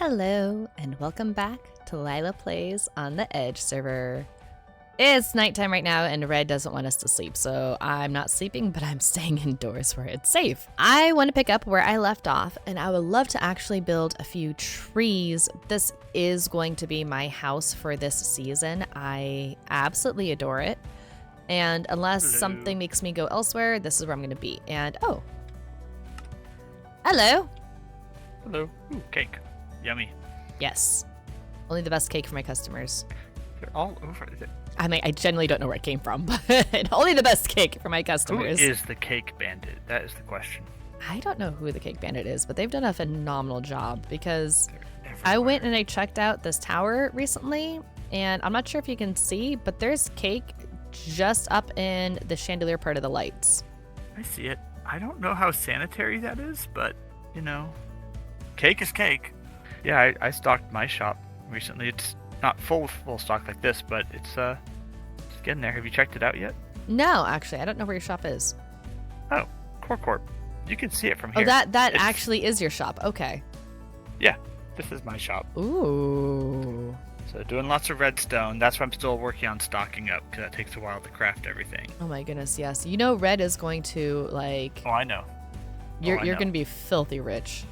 Hello, and welcome back to Lila Plays on the Edge server. It's nighttime right now, and Red doesn't want us to sleep, so I'm not sleeping, but I'm staying indoors where it's safe. I want to pick up where I left off, and I would love to actually build a few trees. This is going to be my house for this season. I absolutely adore it, and unless something makes me go elsewhere, this is where I'm going to be. And, oh. Hello. Hello. Ooh, cake. Yummy. Yes. Only the best cake for my customers. They're all over it. I mean, I genuinely don't know where it came from, but only the best cake for my customers. Who is the cake bandit? That is the question. I don't know who the cake bandit is, but they've done a phenomenal job because I went and I checked out this tower recently, and I'm not sure if you can see, but there's cake just up in the chandelier part of the lights. I see it. I don't know how sanitary that is, but, you know, cake is cake. Yeah, I stocked my shop recently. It's not full stock like this, but it's getting there. Have you checked it out yet? No, actually, I don't know where your shop is. Oh, Corp. You can see it from here. Oh, that actually is your shop. Okay. Yeah, this is my shop. Ooh. So doing lots of redstone. That's why I'm still working on stocking up, because it takes a while to craft everything. Oh my goodness, yes. You know Red is going to, like... Oh, I know. You're going to be filthy rich.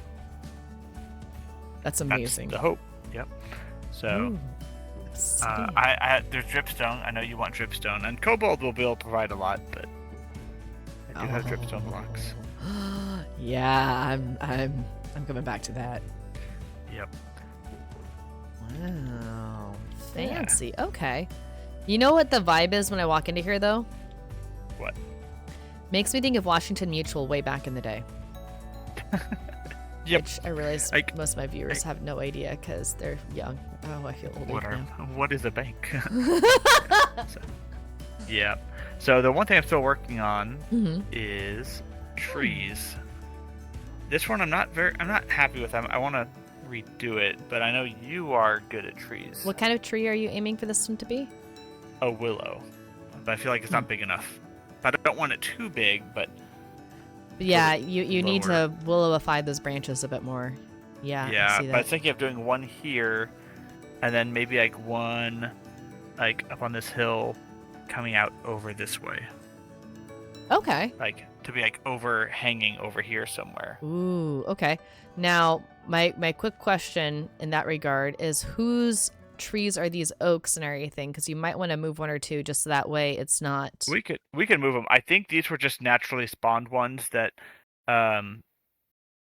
That's amazing. That's the hope. Yep. So, there's dripstone. I know you want dripstone, and Kobold will be able to provide a lot, but I do have dripstone blocks. Yeah, I'm coming back to that. Yep. Wow, fancy. Yeah. Okay. You know what the vibe is when I walk into here, though? What? Makes me think of Washington Mutual way back in the day. Yep. Which I realize most of my viewers have no idea because they're young. Oh, I feel old now. What is a bank? Yeah. So the one thing I'm still working on is trees. This one I'm not happy with. I want to redo it, but I know you are good at trees. What kind of tree are you aiming for this one to be? A willow, but I feel like it's not big enough. I don't want it too big, but yeah, you need to willowify those branches a bit more. Yeah. Yeah, I see that. But I was thinking of doing one here, and then maybe like one, like up on this hill, coming out over this way. Okay. Like to be like overhanging over here somewhere. Ooh. Okay. Now, my quick question in that regard is whose trees are these oaks and everything? Because you might want to move one or two just so that way it's not. We could move them. I think these were just naturally spawned ones that,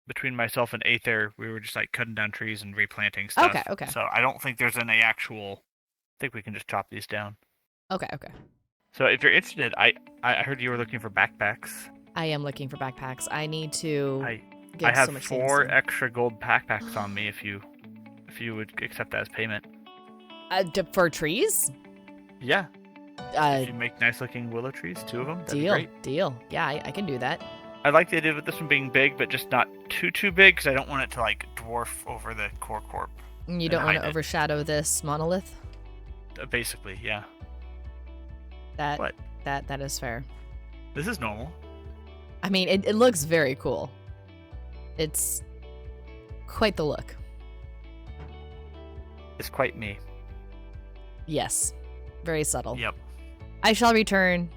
between myself and Aether, we were just like cutting down trees and replanting stuff. Okay. So I don't think there's any actual. I think we can just chop these down. Okay. So if you're interested, I heard you were looking for backpacks. I am looking for backpacks. I need to. I have 4 extra gold backpacks on me if you would accept that as payment. For trees? Yeah. If you make nice looking willow trees, 2 of them, that'd be great. Deal. Yeah, I can do that. I like the idea of this one being big, but just not too big, because I don't want it to like dwarf over the core corp. You don't want to overshadow this monolith? Basically, yeah. That is fair. This is normal. I mean, it looks very cool. It's quite the look. It's quite me. Yes. Very subtle. Yep. I shall return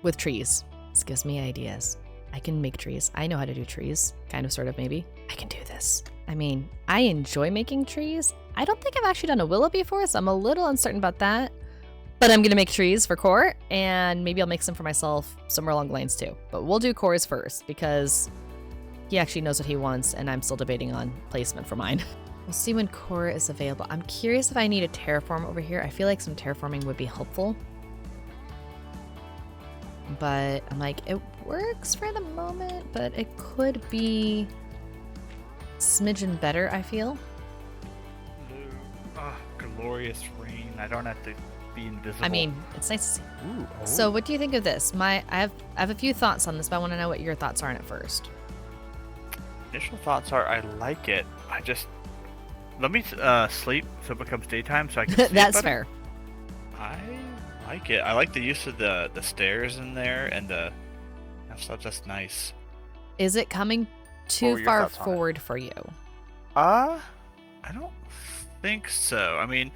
with trees. This gives me ideas. I can make trees. I know how to do trees. Kind of, sort of, maybe. I can do this. I mean, I enjoy making trees. I don't think I've actually done a willow before, so I'm a little uncertain about that. But I'm going to make trees for Core, and maybe I'll make some for myself somewhere along the lines too. But we'll do Core's first, because he actually knows what he wants, and I'm still debating on placement for mine. We'll see when Core is available. I'm curious if I need a terraform over here. I feel like some terraforming would be helpful. But I'm like, it works for the moment, but it could be smidgen better, I feel. Glorious rain. I don't have to be invisible. I mean, it's nice to see. Ooh, oh. So what do you think of this? I have a few thoughts on this, but I want to know what your thoughts are on it first. Initial thoughts are I like it. I just let me sleep so it becomes daytime so I can sleep. That's fair. I like it. I like the use of the stairs in there and that's just nice. Is it coming too far forward for you? I I don't think so. I mean,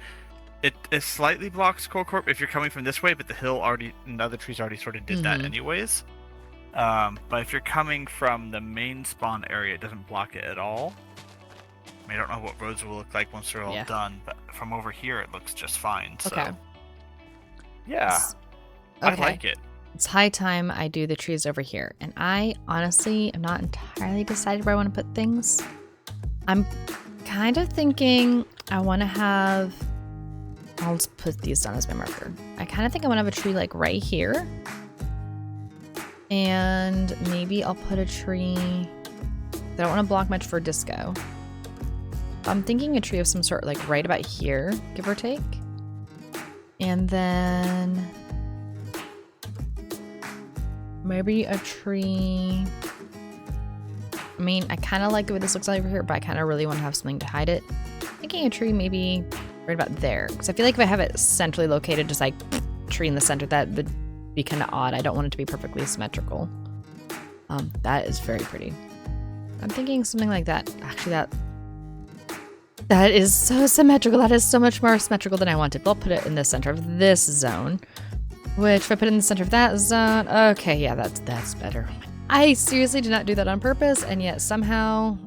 it slightly blocks Coal Corp if you're coming from this way, but the hill already, and the other trees already sort of did that anyways. But if you're coming from the main spawn area, it doesn't block it at all. I mean, I don't know what roads will look like once they're all done, but from over here it looks just fine. So, Okay. Yeah, I like it. It's high time I do the trees over here. And I honestly am not entirely decided where I want to put things. I'm kind of thinking I want to have... I'll just put these down as my marker. I kind of think I want to have a tree like right here. And maybe I'll put a tree... I don't want to block much for disco. I'm thinking a tree of some sort like right about here, give or take. And then... maybe a tree... I mean, I kind of like what this looks like over here, but I kind of really want to have something to hide it. Thinking a tree maybe right about there. Because I feel like if I have it centrally located, just like tree in the center, that would be kind of odd. I don't want it to be perfectly symmetrical. That is very pretty. I'm thinking something like that. Actually, that is so symmetrical. That is so much more symmetrical than I wanted. But I'll put it in the center of this zone. Which, if I put it in the center of that zone... okay, yeah, that's better. I seriously did not do that on purpose, and yet somehow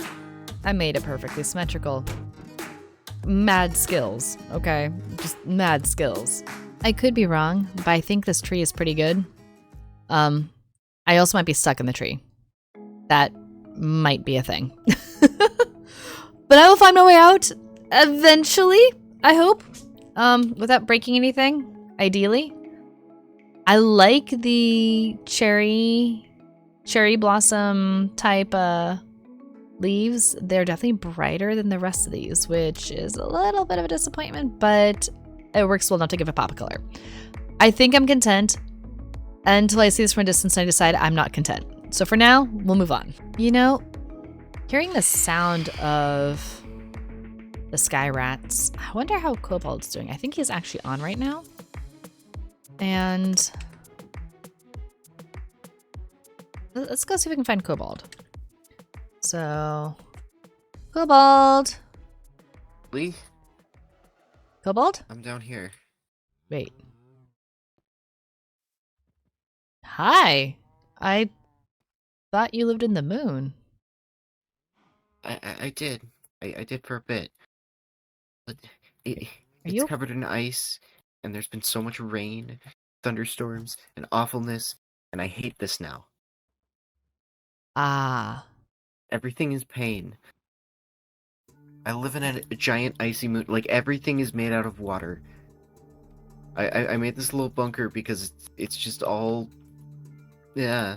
I made it perfectly symmetrical. Mad skills, okay? Just mad skills. I could be wrong, but I think this tree is pretty good. I also might be stuck in the tree. That might be a thing. But I will find my way out eventually, I hope, without breaking anything, ideally. I like the cherry blossom type leaves. They're definitely brighter than the rest of these, which is a little bit of a disappointment, but it works well enough to give a pop of color. I think I'm content until I see this from a distance and I decide I'm not content. So for now, we'll move on. You know, hearing the sound of the sky rats, I wonder how Kobold's doing. I think he's actually on right now. And let's go see if we can find Kobold. So, Kobold. Lee? Kobold? I'm down here. Wait. Hi. I thought you lived in the moon. I did. I did for a bit. But it's you- covered in ice, and there's been so much rain, thunderstorms, and awfulness, and I hate this now. Ah. Everything is pain. I live in a giant icy moon. Like, everything is made out of water. I made this little bunker because it's just all... yeah.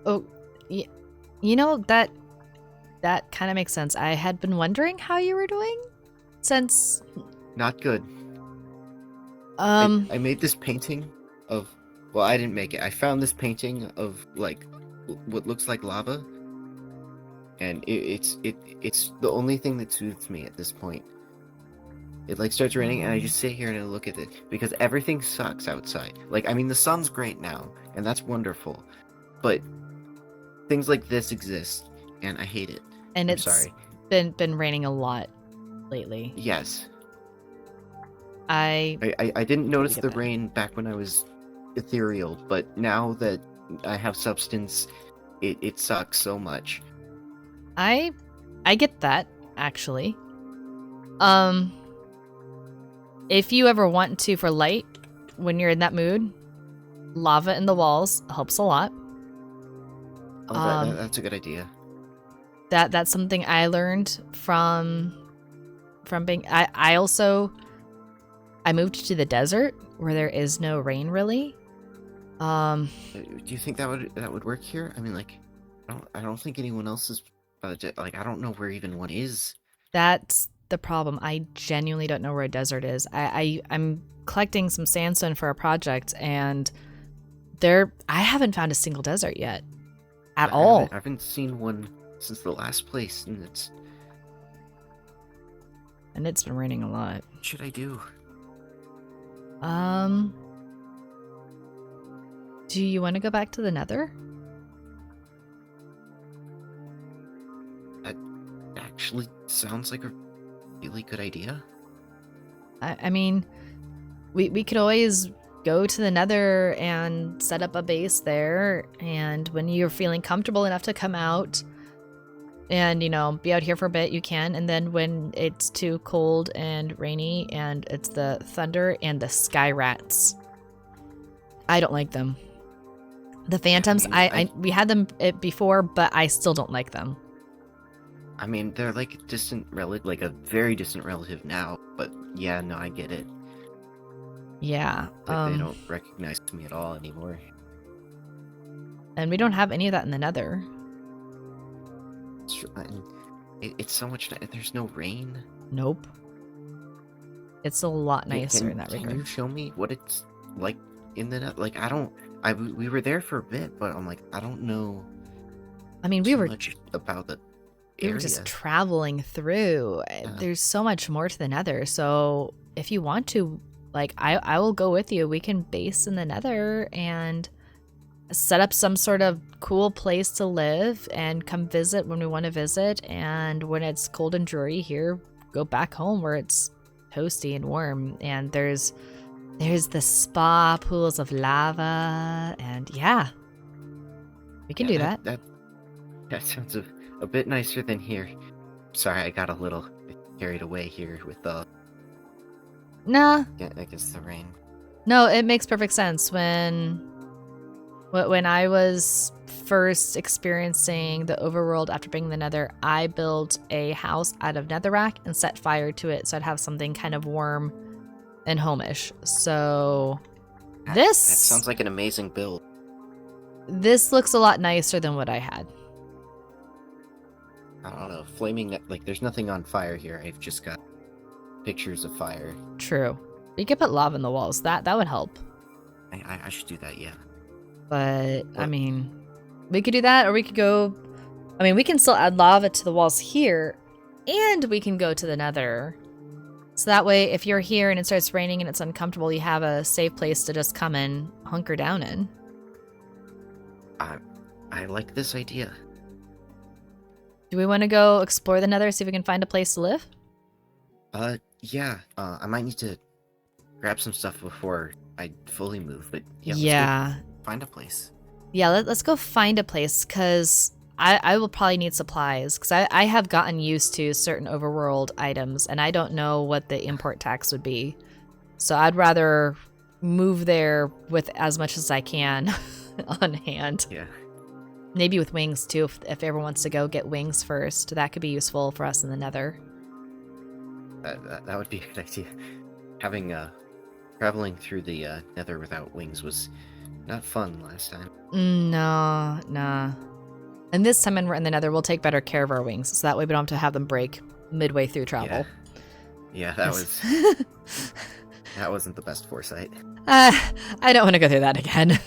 Oh, you know, that kind of makes sense. I had been wondering how you were doing since... Not good. I made this painting of... well, I didn't make it. I found this painting of, like, what looks like lava. And it's the only thing that soothes me at this point. It, like, starts raining, and I just sit here and I look at it. Because everything sucks outside. Like, I mean, the sun's great now, and that's wonderful. But things like this exist, and I hate it. And I'm it's sorry. been raining a lot lately. Yes. I didn't notice the that. rain back when I was ethereal, but now that I have substance, it sucks so much. I get that, actually. If you ever want to, for light, when you're in that mood, lava in the walls helps a lot. Oh, that's a good idea. That's something I learned from being... I moved to the desert, where there is no rain, really. Do you think that would work here? I mean, like, I don't think anyone else is... like, I don't know where even one is. That's the problem. I genuinely don't know where a desert is. I'm collecting some sandstone for a project, and I haven't found a single desert yet. At all. I haven't seen one since the last place, and it's been raining a lot. what should I do? Do you want to go back to the Nether? That actually sounds like a really good idea. I mean, we could always go to the Nether and set up a base there, and when you're feeling comfortable enough to come out and, you know, be out here for a bit, you can, and then when it's too cold and rainy and it's the thunder and the sky rats, I don't like them. The phantoms, we had them before, but I still don't like them. I mean, they're like a distant relative, like a very distant relative now, but yeah, no, I get it. Yeah. Like, they don't recognize me at all anymore. And we don't have any of that in the Nether. It's so much. There's no rain. Nope. It's a lot nicer in that regard. Can you show me what it's like in the Nether? Like, we were there for a bit, but I'm like, I don't know. I mean, much about the area. We were just traveling through. There's so much more to the Nether. So if you want to, like, I will go with you. We can base in the Nether and set up some sort of cool place to live and come visit when we want to visit. And when it's cold and dreary here, go back home where it's toasty and warm. And there's the spa, pools of lava, and yeah, we can do that. That sounds a bit nicer than here. Sorry, I got a little carried away here with the... Nah. Yeah, I guess the rain. No, it makes perfect sense. When I was first experiencing the overworld after being in the Nether, I built a house out of netherrack and set fire to it so I'd have something kind of warm and homish. So that sounds like an amazing build. This looks a lot nicer than what I had. I don't know, flaming, like, there's nothing on fire here. I've just got pictures of fire. True. You could put lava in the walls. That would help. I should do that, yeah. But, I mean, we could do that, or we could go... I mean, we can still add lava to the walls here, and we can go to the Nether. So that way, if you're here and it starts raining and it's uncomfortable, you have a safe place to just come and hunker down in. I like this idea. Do we want to go explore the Nether, see if we can find a place to live? Yeah. I might need to grab some stuff before I fully move, but yeah. Let's go find a place. Yeah, let's go find a place, because I will probably need supplies, because I have gotten used to certain overworld items, and I don't know what the import tax would be. So I'd rather move there with as much as I can on hand. Yeah. Maybe with wings, too, if everyone wants to go get wings first. That could be useful for us in the Nether. That would be a good idea. Having, traveling through the Nether without wings was not fun last time. No. And this time when we're in the Nether, we'll take better care of our wings, so that way we don't have to have them break midway through travel. Yeah, that was... that wasn't the best foresight. I don't want to go through that again.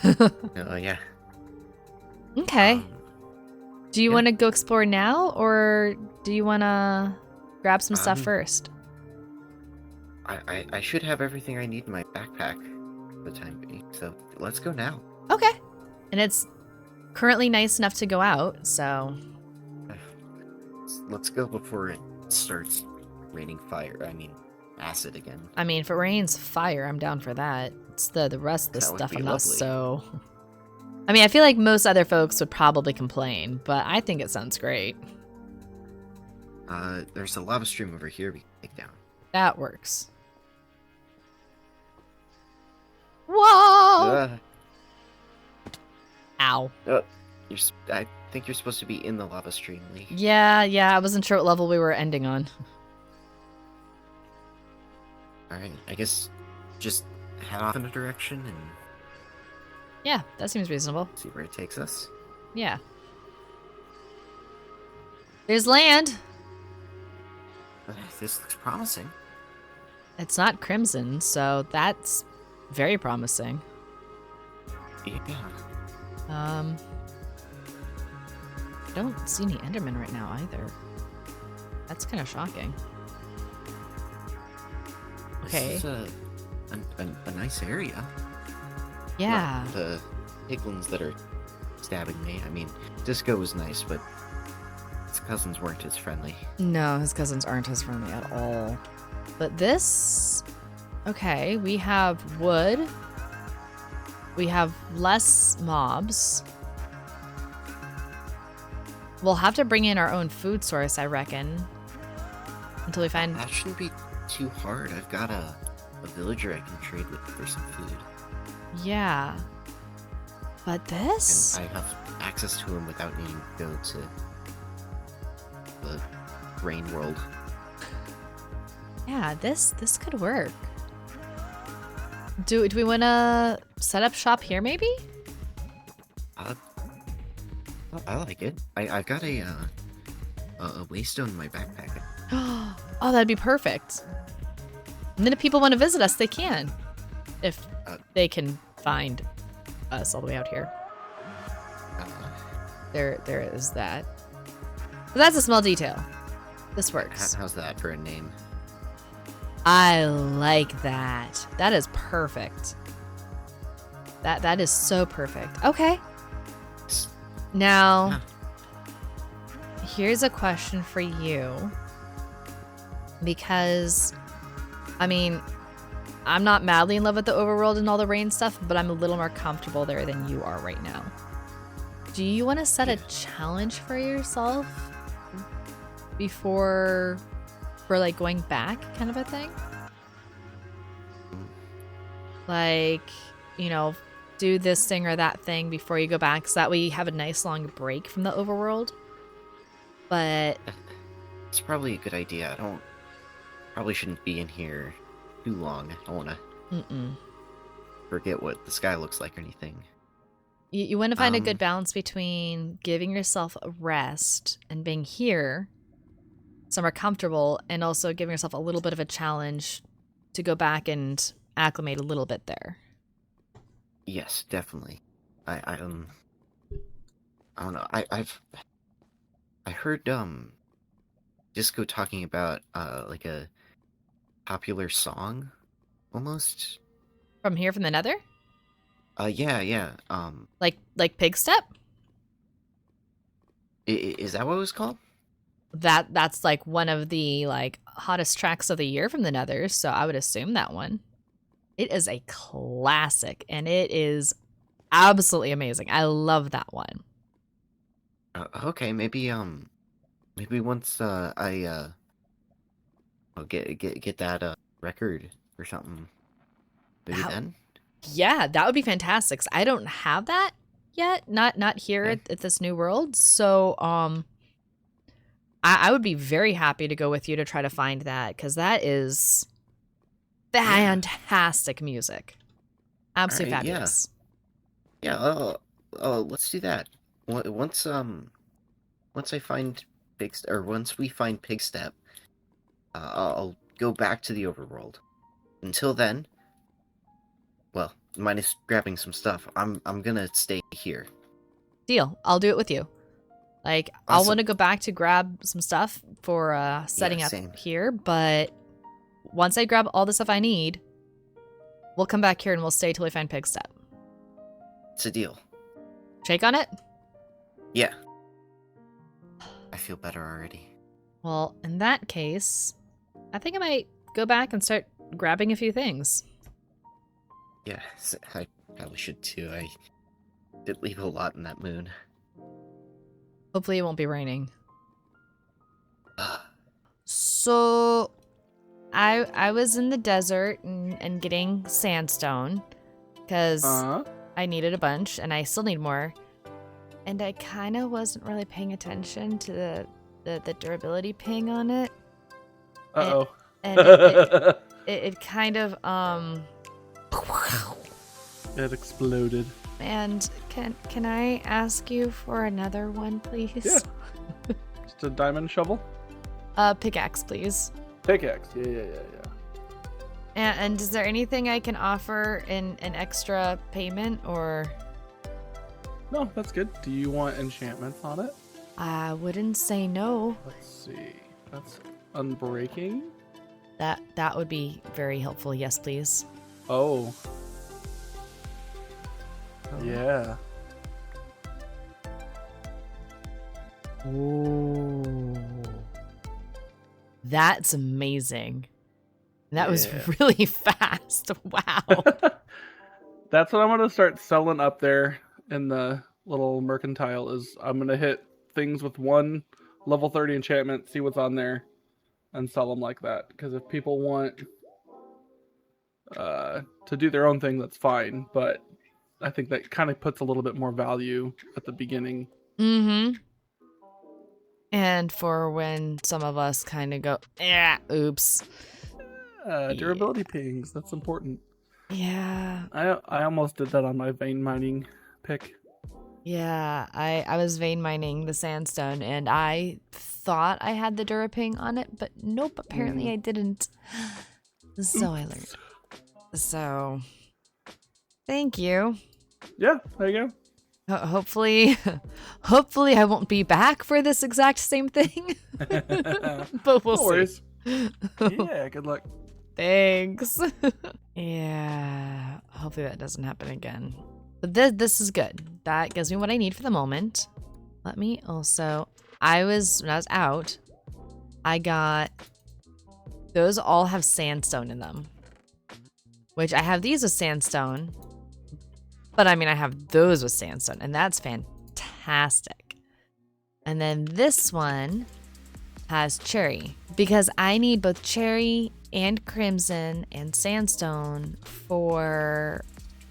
Oh, yeah. Okay. Do you want to go explore now, or do you want to grab some stuff first? I should have everything I need in my backpack for the time being, so let's go now. Okay. And it's currently nice enough to go out, so... Let's go before it starts raining acid again. I mean, if it rains fire, I'm down for that. It's the rest of the stuff I'm not so... I mean, I feel like most other folks would probably complain, but I think it sounds great. There's a lava stream over here we can take down. That works. Whoa! Ow. I think you're supposed to be in the lava stream, Lee. Yeah, I wasn't sure what level we were ending on. Alright, I guess just head off in a direction and... Yeah, that seems reasonable. See where it takes us. Yeah. There's land! This looks promising. It's not crimson, so that's very promising. Yeah. I don't see any Endermen right now either. That's kind of shocking. Okay. This is a nice area. Yeah. Not the piglins that are stabbing me. I mean, Disco was nice, but it's cousins weren't as friendly. No, his cousins aren't as friendly at all. But this... Okay, we have wood. We have less mobs. We'll have to bring in our own food source, I reckon. Until we find... That shouldn't be too hard. I've got a villager I can trade with for some food. Yeah. But this? And I have access to him without needing to go to the rain world. Yeah, this could work. Do we want to set up shop here, maybe? I like it. I've got a waystone in my backpack. Oh, that'd be perfect. And then if people want to visit us, they can. If they can find us all the way out here. There is that. But that's a small detail. This works. How's that for a name? I like that. That is perfect. That is so perfect. Okay. Now, here's a question for you. Because, I mean, I'm not madly in love with the overworld and all the rain stuff, but I'm a little more comfortable there than you are right now. Do you want to set a challenge for yourself before, for like going back kind of a thing? Like, you know, do this thing or that thing before you go back, so that way you have a nice long break from the overworld. But it's probably a good idea. Probably shouldn't be in here too long. I don't want to forget what the sky looks like or anything. You want to find a good balance between giving yourself a rest and being here somewhere comfortable, and also giving yourself a little bit of a challenge to go back and acclimate a little bit there. Yes, definitely. I don't know. I heard Disco talking about like a popular song almost. From here, from the Nether? Yeah. Like Pig Step? Is that what it was called? That's like one of the like hottest tracks of the year from the Nether, so I would assume that one. It is a classic, and it is absolutely amazing. I love that one. Okay, maybe once I'll get that record or something. Maybe then. Yeah, that would be fantastic. I don't have that yet, not here at this new world. So I would be very happy to go with you to try to find that, because that is fantastic music. Absolutely fabulous. Yeah. Let's do that. Once I find once we find Pigstep, I'll go back to the overworld. Until then, well, minus grabbing some stuff, I'm gonna stay here. Deal. I'll do it with you. Like, awesome. I'll want to go back to grab some stuff for setting up here, but once I grab all the stuff I need, we'll come back here and we'll stay till we find Pigstep. It's a deal. Shake on it? Yeah. I feel better already. Well, in that case, I think I might go back and start grabbing a few things. Yeah, I probably should too. I did leave a lot in that moon. Hopefully it won't be raining. So, I was in the desert and getting sandstone because I needed a bunch and I still need more. And I kind of wasn't really paying attention to the durability ping on it. Uh-oh. And it kind of, It exploded. And can I ask you for another one, please? Yeah. Just a diamond shovel? Pickaxe, please. Pickaxe. Yeah. And is there anything I can offer in an extra payment, or? No, that's good. Do you want enchantments on it? I wouldn't say no. Let's see. That's unbreaking. That would be very helpful. Yes, please. Oh. Yeah. Ooh. That's amazing. That was Yeah. really fast. Wow. That's what I'm gonna start selling up there in the little mercantile. Is I'm gonna hit things with 1 level 30 enchantment, see what's on there, and sell them like that. Because if people want to do their own thing, that's fine. But I think that kind of puts a little bit more value at the beginning. Mm-hmm. And for when some of us kind of go, oops. Durability pings, that's important. Yeah. I almost did that on my vein mining pick. Yeah, I was vein mining the sandstone, and I thought I had the Duraping on it, but nope, apparently I didn't. So I learned. So, thank you. Yeah, there you go. Hopefully I won't be back for this exact same thing. But we'll see. Yeah, good luck. Thanks. Yeah, hopefully that doesn't happen again. But this is good. That gives me what I need for the moment. Let me also... when I was out, I got... Those all have sandstone in them. Which I have these with sandstone. But I mean, I have those with sandstone. And that's fantastic. And then this one has cherry. Because I need both cherry and crimson and sandstone for...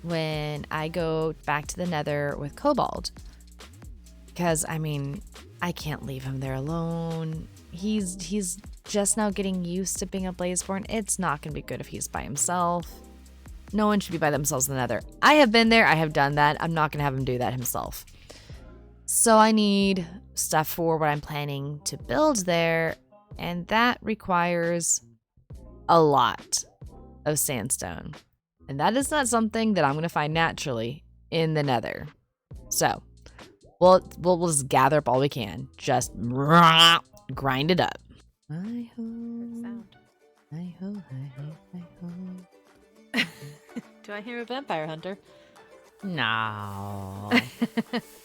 when I go back to the nether with Cobalt. Because, I mean, I can't leave him there alone. He's just now getting used to being a Blazeborn. It's not going to be good if he's by himself. No one should be by themselves in the nether. I have been there. I have done that. I'm not going to have him do that himself. So I need stuff for what I'm planning to build there. And that requires a lot of sandstone. And that is not something that I'm going to find naturally in the nether. So, we'll just gather up all we can. Just grind it up. Hi-ho. Sound. Hi-ho, hi-ho, hi-ho. Do I hear a vampire hunter? No.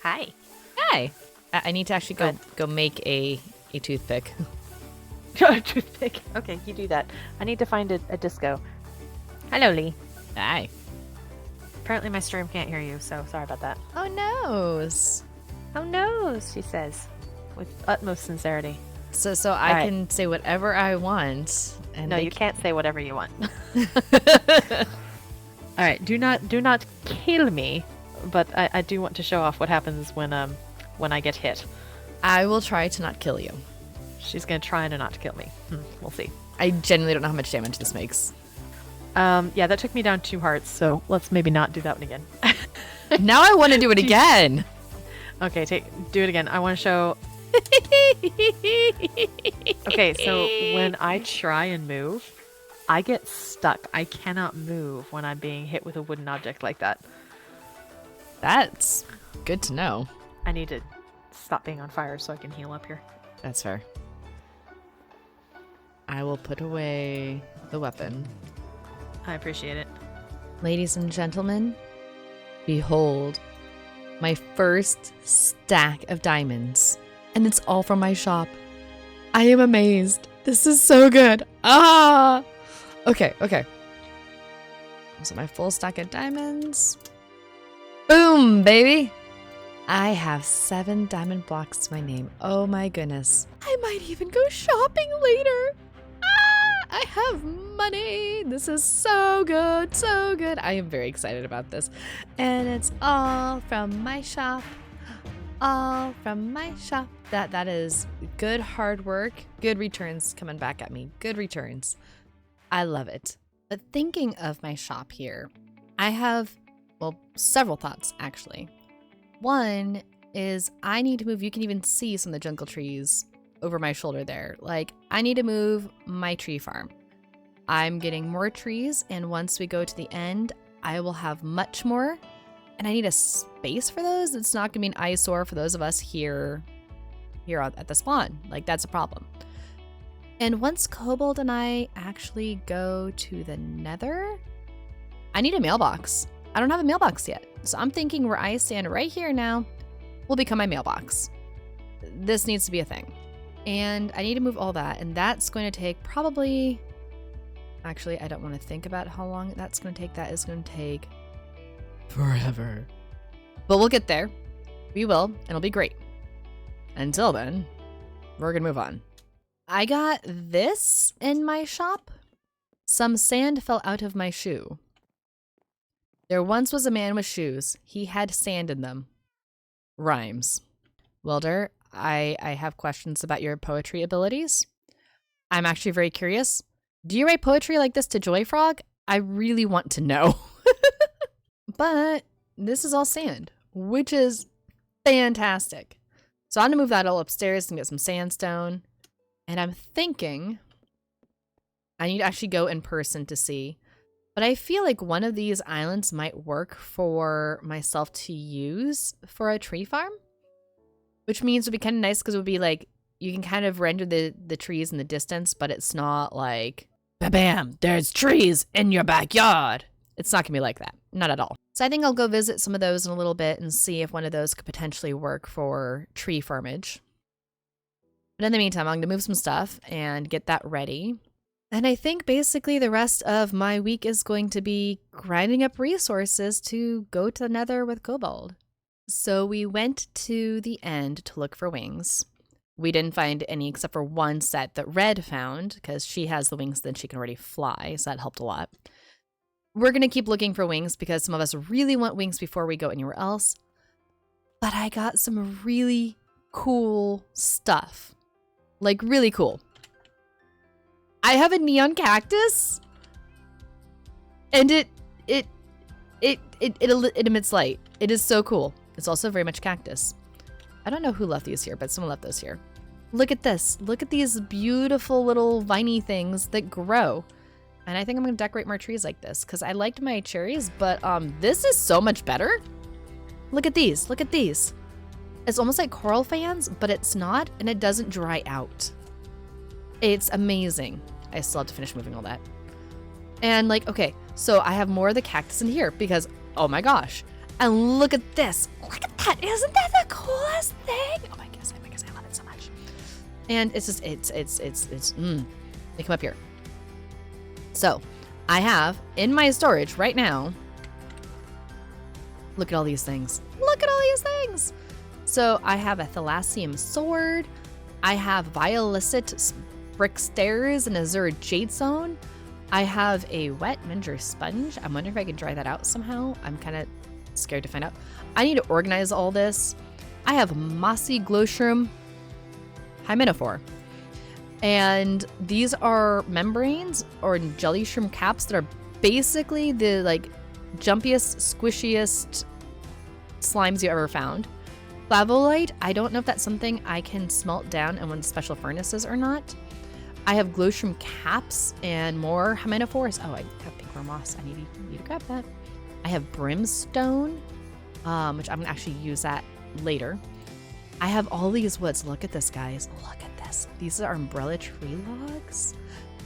Hi. Hi. I need to actually go make a toothpick. Toothpick. Okay, you do that. I need to find a disco. Hello, Lee. Hi. Apparently my stream can't hear you, so sorry about that. Oh, noes. Oh no, she says, with utmost sincerity. So I right. can say whatever I want. And No, they you can't say whatever you want. All right, do not kill me, but I do want to show off what happens when I get hit. I will try to not kill you. She's gonna try to not kill me. We'll see. I genuinely don't know how much damage this makes. Yeah, that took me down 2 hearts, so let's maybe not do that one again. Now I want to do it again. Okay, do it again. I want to show. Okay, so when I try and move, I get stuck. I cannot move when I'm being hit with a wooden object like that. That's good to know. I need to stop being on fire so I can heal up here. That's fair. I will put away the weapon. I appreciate it. Ladies and gentlemen, behold my first stack of diamonds. And it's all from my shop. I am amazed. This is so good. Ah! Okay. So my full stack of diamonds. Boom, baby! I have 7 diamond blocks to my name. Oh my goodness. I might even go shopping later. I have money. This is so good, so good. I am very excited about this. And it's all from my shop. All from my shop. That is good hard work. Good returns coming back at me. Good returns. I love it. But thinking of my shop here, I have, several thoughts actually. One is I need to move. You can even see some of the jungle trees over my shoulder there. Like, I need to move my tree farm. I'm getting more trees, and once we go to the end, I will have much more. And I need a space for those. It's not gonna be an eyesore for those of us here at the spawn. Like, that's a problem. And once Kobold and I actually go to the nether, I need a mailbox. I don't have a mailbox yet. So I'm thinking where I stand right here now will become my mailbox. This needs to be a thing. And I need to move all that. And that's going to take probably... Actually, I don't want to think about how long that's going to take. That is going to take forever. But we'll get there. We will. And it'll be great. Until then, we're going to move on. I got this in my shop. Some sand fell out of my shoe. There once was a man with shoes. He had sand in them. Rhymes. Wilder, I have questions about your poetry abilities. I'm actually very curious. Do you write poetry like this to Joy Frog? I really want to know. But this is all sand, which is fantastic. So I'm going to move that all upstairs and get some sandstone. And I'm thinking I need to actually go in person to see. But I feel like one of these islands might work for myself to use for a tree farm. Which means it would be kind of nice because it would be like, you can kind of render the trees in the distance, but it's not like, bam, there's trees in your backyard. It's not going to be like that. Not at all. So I think I'll go visit some of those in a little bit and see if one of those could potentially work for tree farmage. But in the meantime, I'm going to move some stuff and get that ready. And I think basically the rest of my week is going to be grinding up resources to go to the Nether with Kobold. So we went to the end to look for wings. We didn't find any except for one set that Red found because she has the wings, then she can already fly. So that helped a lot. We're going to keep looking for wings because some of us really want wings before we go anywhere else. But I got some really cool stuff. Like really cool. I have a neon cactus and it emits light. It is so cool. It's also very much cactus. I don't know who left these here, but someone left those here. Look at this. Look at these beautiful little viney things that grow. And I think I'm going to decorate more trees like this because I liked my cherries, but this is so much better. Look at these. Look at these. It's almost like coral fans, but it's not, and it doesn't dry out. It's amazing. I still have to finish moving all that. And like, okay, so I have more of the cactus in here because, oh my gosh. And look at this. Look at that. Isn't that the coolest thing? Oh my goodness, I love it so much. And it's just, they come up here. So I have in my storage right now, look at all these things. Look at all these things. So I have a Thalassium sword. I have Violicet brick stairs and Azure Jadestone. I have a wet Minger sponge. I'm wondering if I could dry that out somehow. I'm kind of scared to find out. I need to organize all this. I have mossy glowshroom hymenophore. And these are membranes or jelly shroom caps that are basically the like jumpiest, squishiest slimes you ever found. Flavolite, I don't know if that's something I can smelt down in one of the special furnaces or not. I have glowshroom caps and more hymenophores. Oh, I have pink moss. I need to grab that. I have brimstone, which I'm gonna actually use that later. I have all these woods. Look at this, guys. Look at this. These are umbrella tree logs,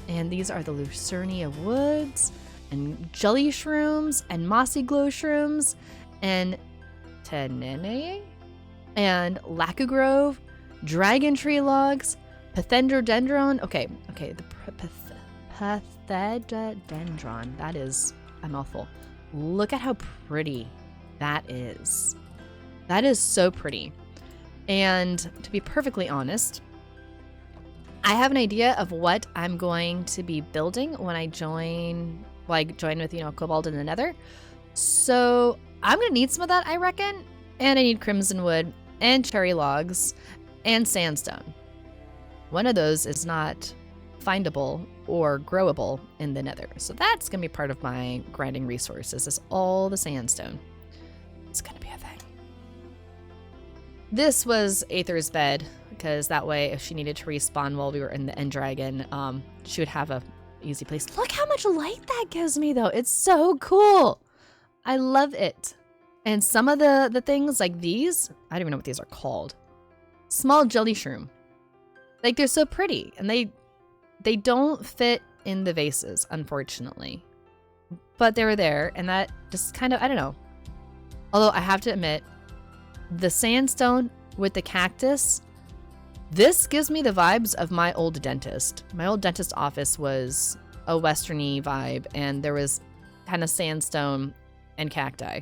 and these are the Lucernia woods, and jelly shrooms, and mossy glow shrooms, and tenene, and Laca Grove, dragon tree logs, Pathendrodendron. Okay, the Pathendrodendron. That is a mouthful. Look at how pretty that is. That is so pretty. And to be perfectly honest, I have an idea of what I'm going to be building when I join with, Kobold in the Nether. So I'm going to need some of that, I reckon. And I need crimson wood and cherry logs and sandstone. One of those is not findable or growable in the Nether. So that's going to be part of my grinding resources, is all the sandstone. It's going to be a thing. This was Aether's bed, because that way if she needed to respawn while we were in the End Dragon, she would have a easy place. Look how much light that gives me, though. It's so cool. I love it. And some of the things like these, I don't even know what these are called. Small jelly shroom. Like, they're so pretty, and they don't fit in the vases, unfortunately. But they were there, and that just kind of, I don't know. Although I have to admit, the sandstone with the cactus This gives me the vibes of my old dentist. My old dentist office was a westerny vibe, and there was kind of sandstone and cacti.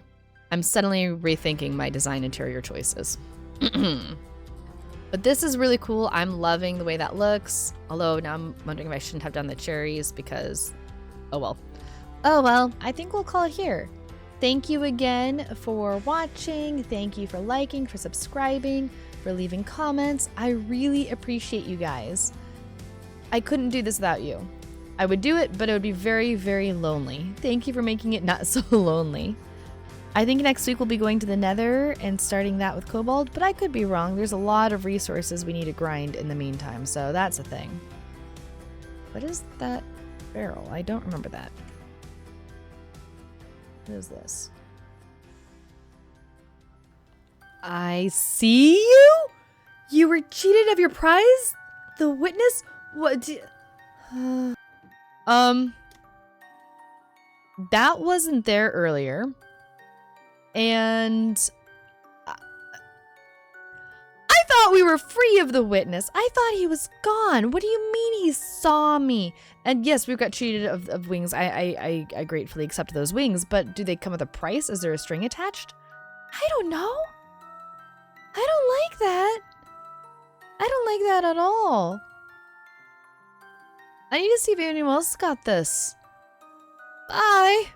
I'm suddenly rethinking my design interior choices. But this is really cool. I'm loving the way that looks. Although now I'm wondering if I shouldn't have done the cherries because, oh well. Oh well, I think we'll call it here. Thank you again for watching. Thank you for liking, for subscribing, for leaving comments. I really appreciate you guys. I couldn't do this without you. I would do it, but it would be very, very lonely. Thank you for making it not so lonely. I think next week we'll be going to the Nether and starting that with Cobalt, but I could be wrong. There's a lot of resources we need to grind in the meantime, so that's a thing. What is that barrel? I don't remember that. What is this? I see you? You were cheated of your prize? The witness? What? That wasn't there earlier. And I thought we were free of the witness. I thought he was gone. What do you mean he saw me? And yes, we've got cheated of wings. I gratefully accept those wings, but do they come with a price? Is there a string attached? I don't know. I don't like that. I don't like that at all. I need to see if anyone else got this. Bye.